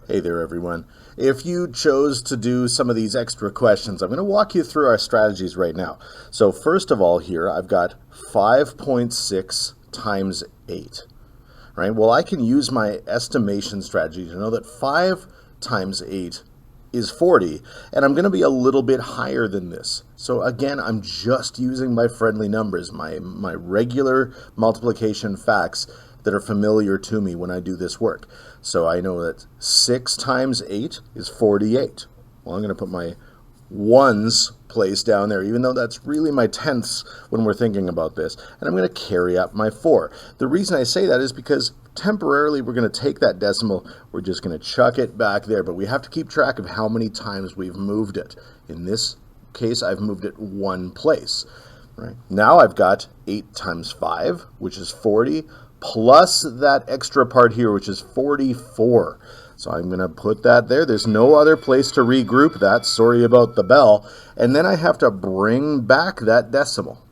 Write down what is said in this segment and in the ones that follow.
Hey there everyone. If you chose to do some of these extra questions, I'm going to walk you through our strategies right now. So first of all here, I've got 5.6 times 8. Right? Well, I can use my estimation strategy to know that 5 times 8 is 40, and I'm going to be a little bit higher than this. So again, I'm just using my friendly numbers, my regular multiplication facts that are familiar to me when I do this work. So I know that 6 times 8 is 48. Well, I'm going to put my ones place down there, even though that's really my tenths when we're thinking about this. And I'm going to carry up my 4. The reason I say that is because temporarily we're going to take that decimal, we're just going to chuck it back there, but we have to keep track of how many times we've moved it. In this case, I've moved it one place. Right? Now I've got 8 times 5, which is 40, plus that extra part here, which is 44. So I'm going to put that there. There's no other place to regroup that. Sorry about the bell. And then I have to bring back that decimal.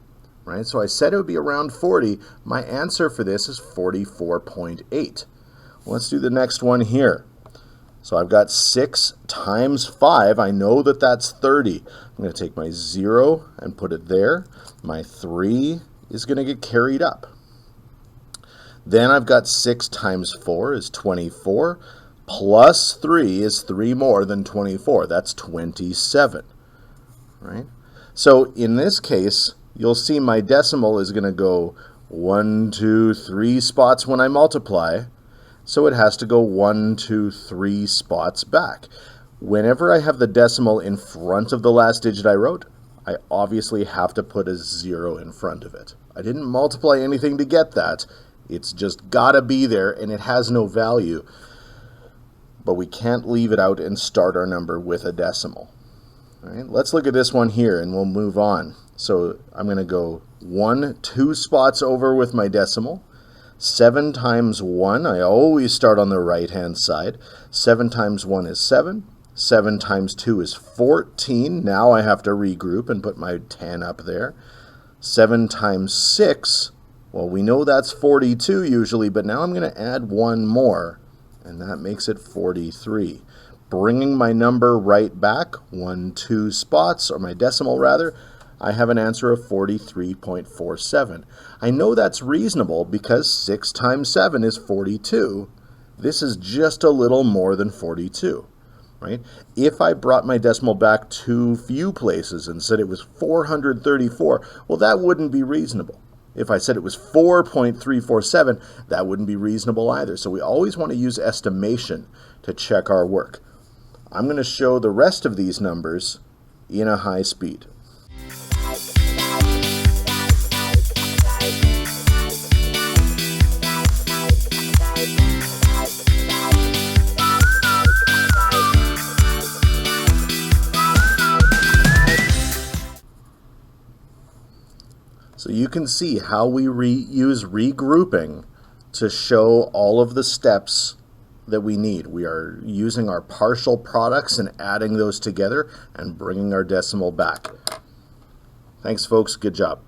Right? So I said it would be around 40. My answer for this is 44.8. Well, let's do the next one here. So I've got 6 times 5. I know that that's 30. I'm going to take my 0 and put it there. My 3 is going to get carried up. Then I've got 6 times 4 is 24, plus 3 is 3 more than 24. That's 27, right? So in this case, you'll see my decimal is going to go 1, 2, 3 spots when I multiply, so it has to go 1, 2, 3 spots back. Whenever I have the decimal in front of the last digit I wrote, I obviously have to put a 0 in front of it. I didn't multiply anything to get that. It's just gotta be there, and it has no value. But we can't leave it out and start our number with a decimal. All right, let's look at this one here, and we'll move on. So I'm going to go 1, 2 spots over with my decimal. 7 times 1, I always start on the right-hand side. 7 times 1 is 7. 7 times 2 is 14. Now I have to regroup and put my 10 up there. 7 times 6, well, we know that's 42 usually, but now I'm going to add 1 more, and that makes it 43. Bringing my number right back, 1, 2 spots, or my decimal rather, I have an answer of 43.47. I know that's reasonable because 6 times 7 is 42. This is just a little more than 42. Right? If I brought my decimal back 2 few places and said it was 434, well, that wouldn't be reasonable. If I said it was 4.347, that wouldn't be reasonable either. So we always want to use estimation to check our work. I'm going to show the rest of these numbers in a high speed. So you can see how we use regrouping to show all of the steps that we need. We are using our partial products and adding those together and bringing our decimal back. Thanks, folks. Good job.